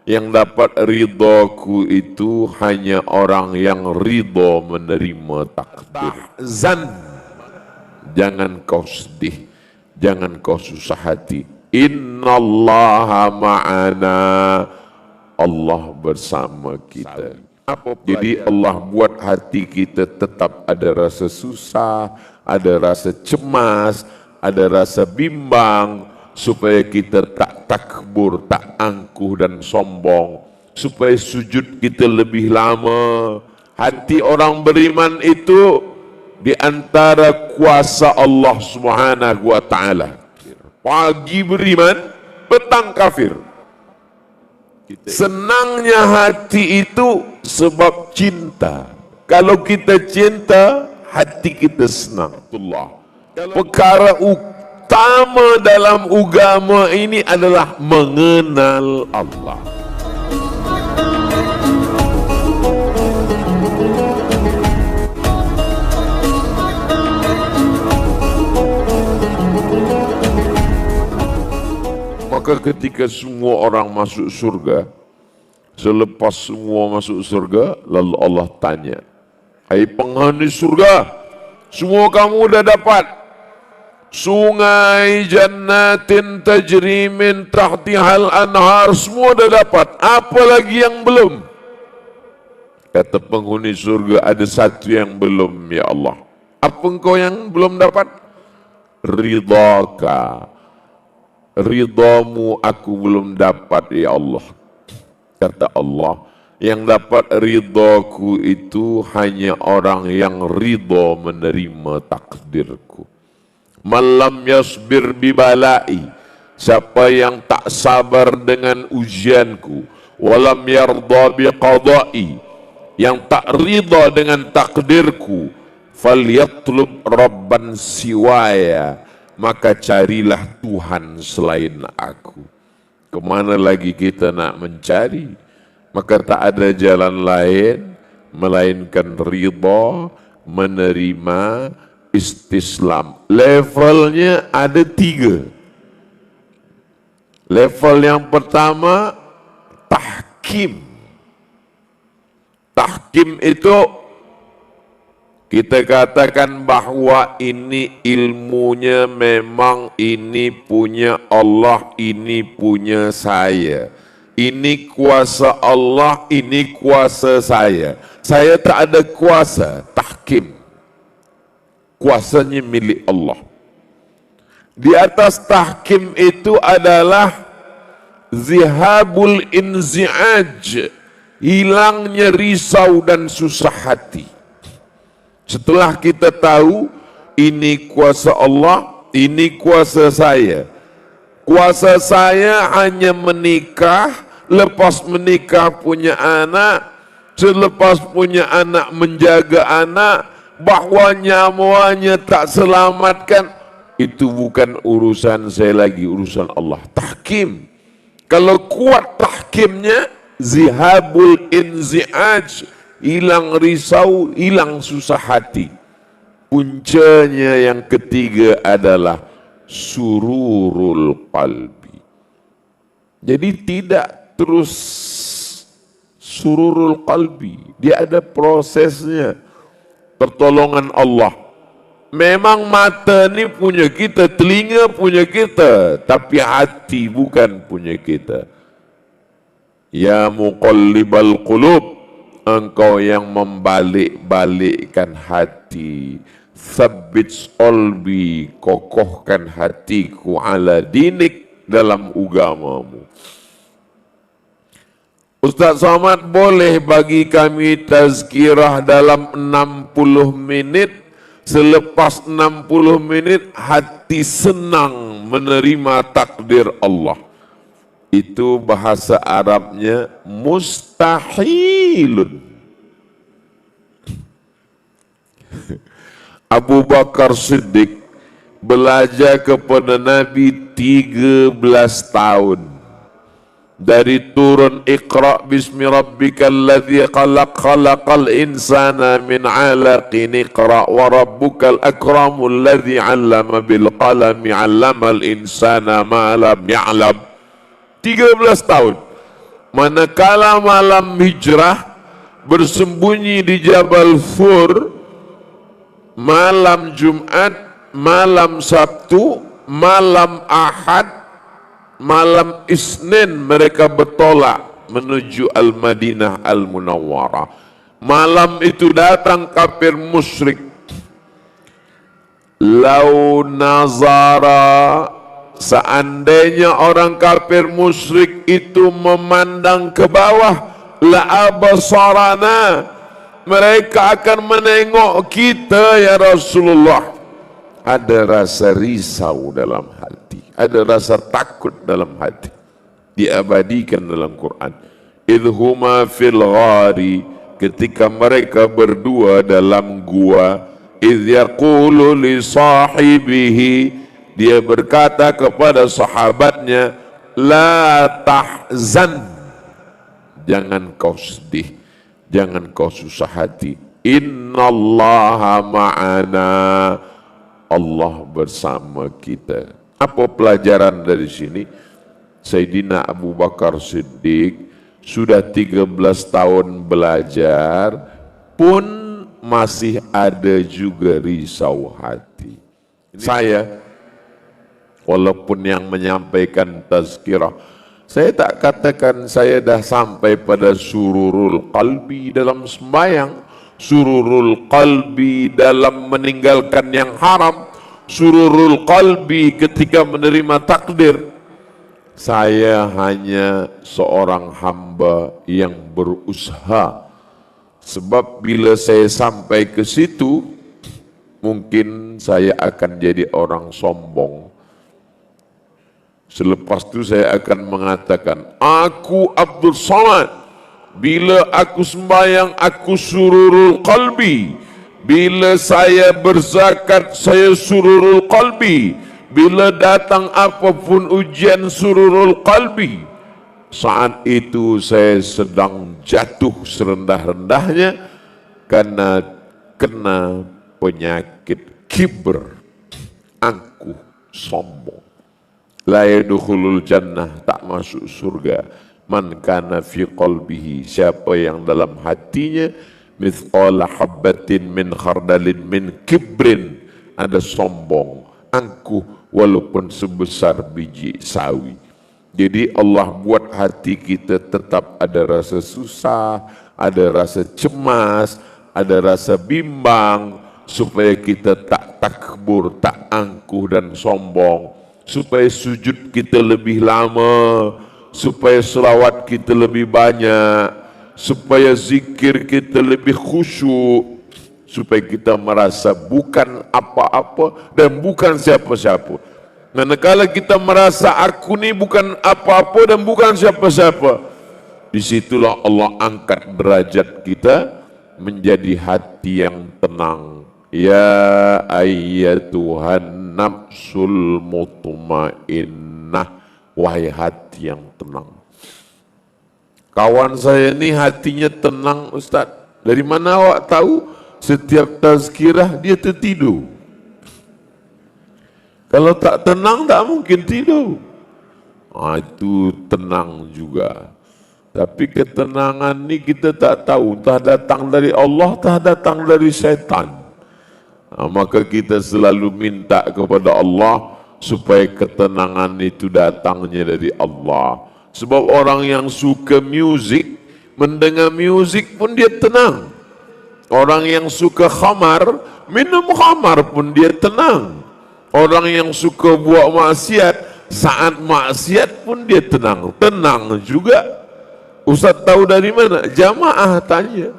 Yang dapat ridhoku itu hanya orang yang ridho menerima takdir. Tahzan, jangan kau sedih, jangan kau susah hati. Innallaha ma'ana, Allah bersama kita. Jadi Allah buat hati kita tetap ada rasa susah, ada rasa cemas, ada rasa bimbang, supaya kita tak takbur, tak angkuh dan sombong, supaya sujud kita lebih lama. Hati orang beriman itu di antara kuasa Allah Subhanahu wa taala. Pagi beriman, petang kafir. Senangnya hati itu sebab cinta. Kalau kita cinta, hati kita senang. Perkara utama dalam agama ini adalah mengenal Allah. Maka ketika semua orang masuk surga, selepas semua masuk surga, lalu Allah tanya, hai penghuni surga, semua kamu dah dapat sungai jannatin tajri min tahtihal anhar, semua dah dapat, apa lagi yang belum? Kata penghuni surga, ada satu yang belum ya Allah. Apa engkau yang belum dapat? Ridhaka, ridhamu aku belum dapat ya Allah. Kata Allah, yang dapat ridhaku itu hanya orang yang ridha menerima takdirku. Malam yasbir bibalai, siapa yang tak sabar dengan ujianku. Walam yarda biqadai, yang tak ridha dengan takdirku. Falyatlub rabban siwaya, maka carilah Tuhan selain aku. Kemana lagi kita nak mencari? Maka tak ada jalan lain melainkan ridha, menerima, istislam. Levelnya ada 3. Level yang pertama, tahkim. Tahkim itu kita katakan bahwa ini ilmunya memang ini punya Allah, ini punya saya. Ini kuasa Allah, ini kuasa saya. Saya tak ada kuasa, tahkim. Kuasanya milik Allah. Di atas tahkim itu adalah zihabul inzi'aj, hilangnya risau dan susah hati. Setelah kita tahu ini kuasa Allah, ini kuasa saya. Kuasa saya hanya menikah, lepas menikah punya anak, selepas punya anak menjaga anak, bahwa nyawanya tak selamatkan, itu bukan urusan saya lagi, urusan Allah. Tahkim. Kalau kuat tahkimnya, zihabul inzi'aj, hilang risau, hilang susah hati. Puncanya yang ketiga adalah sururul qalbi. Jadi tidak terus sururul qalbi, dia ada prosesnya. Pertolongan Allah. Memang mata ni punya kita, telinga punya kita, tapi hati bukan punya kita. Ya muqallibal qulub, engkau yang membalik-balikkan hati. Tsabbit qalbi, kokohkan hatiku ala dinik, dalam agamamu. Ustaz Somad, boleh bagi kami tazkirah dalam 60 minit. Selepas 60 minit hati senang menerima takdir Allah. Itu bahasa Arabnya mustahilun. Abu Bakar Siddiq belajar kepada Nabi 13 tahun. Dari turun Iqra bismi rabbikal ladzi khalaq, khalaqal insana min 'alaqin, Iqra wa rabbukal akramul ladzi 'allama bil qalami 'allamal insana ma lam ya'lam. 13 tahun Manakala malam hijrah bersembunyi di Jabal Thur, malam Jumat, malam Sabtu, malam Ahad, malam Isnin mereka bertolak menuju Al-Madinah Al-Munawwarah. Malam itu datang kafir musyrik. Lau nazara, seandainya orang kafir musyrik itu memandang ke bawah, la abasarana, mereka akan menengok kita ya Rasulullah. Ada rasa risau dalam hati, ada rasa takut dalam hati, diabadikan dalam Quran. Idhuma fil ghari, ketika mereka berdua dalam gua. Idh yaqulu li sahibihi, dia berkata kepada sahabatnya, la tahzan, jangan kau sedih, jangan kau susah hati. Innallaha ma'ana, Allah bersama kita. Apa pelajaran dari sini? Sayyidina Abu Bakar Siddiq sudah 13 tahun belajar pun masih ada juga risau hati. Saya, walaupun yang menyampaikan tazkirah, saya tak katakan saya dah sampai pada sururul qalbi dalam sembahyang, sururul qalbi dalam meninggalkan yang haram, sururul qalbi ketika menerima takdir. Saya hanya seorang hamba yang berusaha. Sebab bila saya sampai ke situ, mungkin saya akan jadi orang sombong. Selepas itu saya akan mengatakan, aku Abdul Samad. Bila aku sembahyang, aku sururul qalbi. Bila saya berzakat, saya sururul qalbi. Bila datang apapun ujian, sururul qalbi. Saat itu saya sedang jatuh serendah-rendahnya karena kena penyakit kibr, angkuh, sombong. La yadkhulul jannah, tak masuk surga. Man kana fi qalbihi, siapa yang dalam hatinya mithqala habbatin min khardalin min kibrin, ada sombong, angkuh walaupun sebesar biji sawi. Jadi Allah buat hati kita tetap ada rasa susah, ada rasa cemas, ada rasa bimbang, supaya kita tak takbur, tak angkuh dan sombong, supaya sujud kita lebih lama, supaya selawat kita lebih banyak, supaya zikir kita lebih khusyuk, supaya kita merasa bukan apa-apa dan bukan siapa-siapa. Manakala kita merasa aku ni bukan apa-apa dan bukan siapa-siapa, disitulah Allah angkat derajat kita menjadi hati yang tenang. Ya ayyatuhan nafsul mutmainnah, wahai hati yang tenang. Kawan saya ni hatinya tenang, Ustaz. Dari mana awak tahu? Setiap tazkirah dia tertidur. Kalau tak tenang tak mungkin tidur. Itu tenang juga. Tapi ketenangan ni kita tak tahu, entah datang dari Allah, entah datang dari syaitan. Maka kita selalu minta kepada Allah supaya ketenangan itu datangnya dari Allah. Sebab orang yang suka muzik, mendengar muzik pun dia tenang. Orang yang suka khamar, minum khamar pun dia tenang. Orang yang suka buat maksiat, saat maksiat pun dia tenang. Tenang juga. Ustaz tahu dari mana? Jamaah tanya.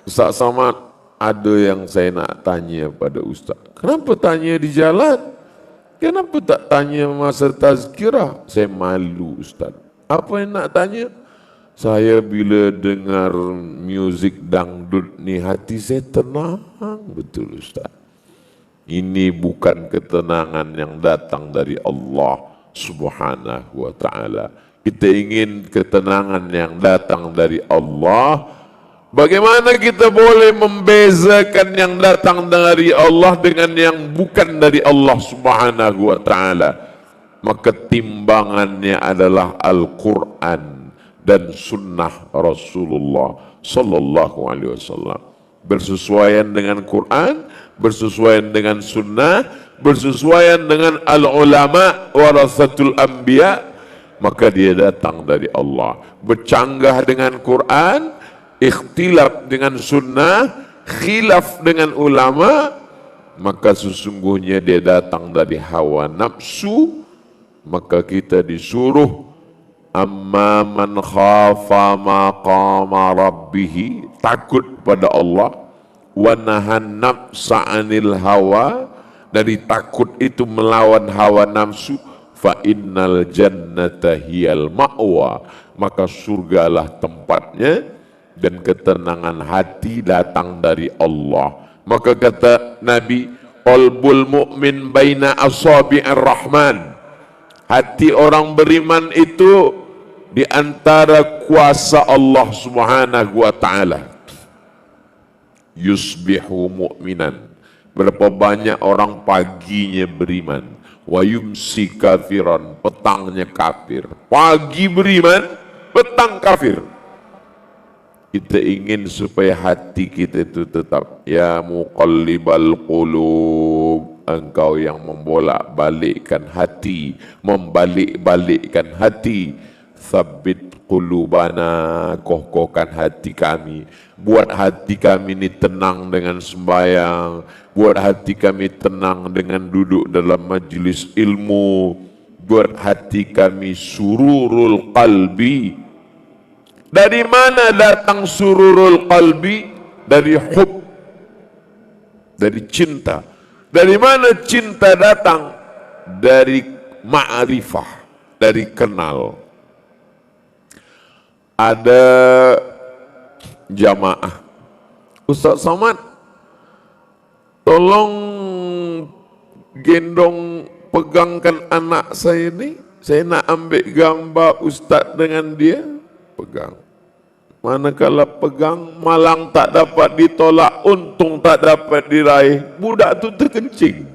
Ustaz Samad, ada yang saya nak tanya pada Ustaz. Kenapa tanya di jalan? Kenapa tak tanya masa tazkirah? Saya malu Ustaz. Apa yang nak tanya? Saya bila dengar muzik dangdut ni, hati saya tenang betul Ustaz. Ini bukan ketenangan yang datang dari Allah Subhanahu wa ta'ala. Kita ingin ketenangan yang datang dari Allah. Bagaimana kita boleh membezakan yang datang dari Allah dengan yang bukan dari Allah Subhanahu wa ta'ala? Maka timbangannya adalah Al-Quran dan sunnah Rasulullah sallallahu alaihi wasallam. Bersesuaian dengan Quran, bersesuaian dengan sunnah, bersesuaian dengan al-ulama warasatul anbiya, maka dia datang dari Allah. Bercanggah dengan Quran, ikhtilaf dengan sunnah, khilaf dengan ulama, maka sesungguhnya dia datang dari hawa nafsu. Maka kita disuruh amma man khafa maqama rabbih, takut pada Allah, wa nahan nafsa anil hawa, dari takut itu melawan hawa nafsu, fa innal jannata hiyal ma'wa, maka surgalah tempatnya, dan ketenangan hati datang dari Allah. Maka kata Nabi, qalbul mu'min baina asabi'ir rahman, hati orang beriman itu di antara kuasa Allah Subhanahu wa taala. Yusbihu mu'minan, berapa banyak orang paginya beriman, wa yumsi kafiran, petangnya kafir. Pagi beriman, petang kafir. Kita ingin supaya hati kita itu tetap, ya muqallibal qulub, engkau yang membolak-balikkan hati, membalik-balikkan hati. Tsabbit qulubana, kokohkan hati kami, buat hati kami ini tenang dengan sembahyang, buat hati kami tenang dengan duduk dalam majlis ilmu, buat hati kami sururul qalbi. Dari mana datang sururul qalbi? Dari hub, dari cinta. Dari mana cinta datang? Dari ma'rifah, dari kenal. Ada jamaah, Ustaz Somad, tolong gendong, pegangkan anak saya ini, saya nak ambil gambar Ustaz dengan dia. Pegang. Manakala pegang, malang tak dapat ditolak, untung tak dapat diraih, budak tu terkencing.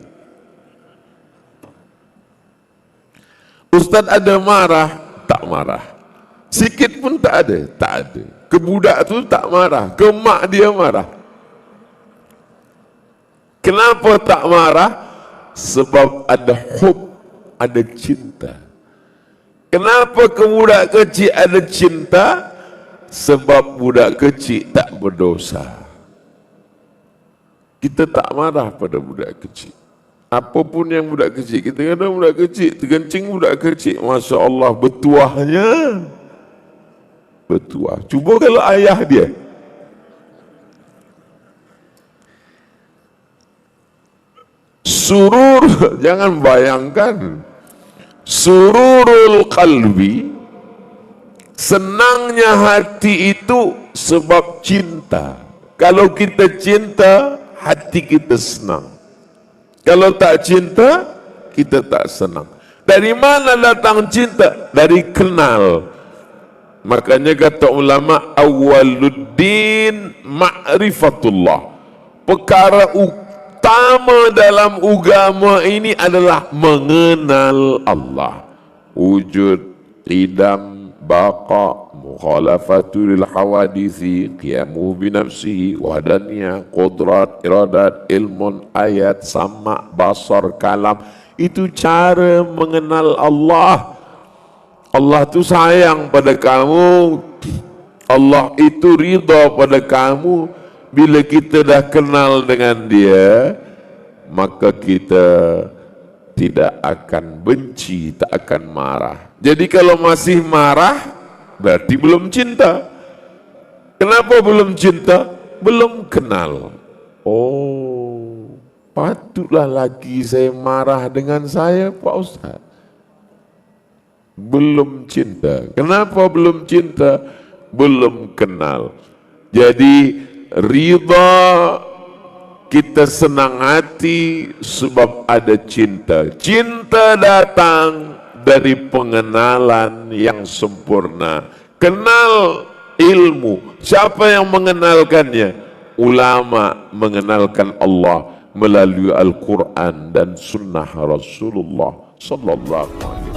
Ustaz ada marah? Tak marah. Sikit pun tak ada? Tak ada. Ke budak tu tak marah, ke mak dia marah. Kenapa tak marah? Sebab ada hub, ada cinta. Kenapa ke budak kecil ada cinta? Sebab budak kecil tak berdosa. Kita tak marah pada budak kecil. Apapun yang budak kecil, kita kata budak kecil, terkencing budak kecil, Masya Allah, bertuahnya. Bertuah. Cuba kalau ayah dia. Surur, jangan bayangkan. Sururul qalbi, senangnya hati itu sebab cinta. Kalau kita cinta, hati kita senang. Kalau tak cinta, kita tak senang. Dari mana datang cinta? Dari kenal. Makanya kata ulama, awwaluddin ma'rifatullah. Perkara utama dalam agama ini adalah mengenal Allah. Wujud, qidam, baqa, mukhalafatu lil hawadisi, qiyamu binafsihi, wahdaniyah, qudrat, iradat, ilmun, ayat, sama, basar, kalam. Itu cara mengenal Allah. Allah itu sayang pada kamu, Allah itu ridha pada kamu. Bila kita dah kenal dengan dia, maka kita tidak akan benci, tak akan marah. Jadi kalau masih marah, berarti belum cinta. Kenapa belum cinta? Belum kenal. Oh, patutlah lagi saya marah dengan saya, Pak Ustaz. Belum cinta. Kenapa belum cinta? Belum kenal. Jadi ridha, kita senang hati sebab ada cinta. Cinta datang dari pengenalan yang sempurna. Kenal ilmu. Siapa yang mengenalkannya? Ulama mengenalkan Allah melalui Al-Quran dan Sunnah Rasulullah sallallahu alaihi wasallam.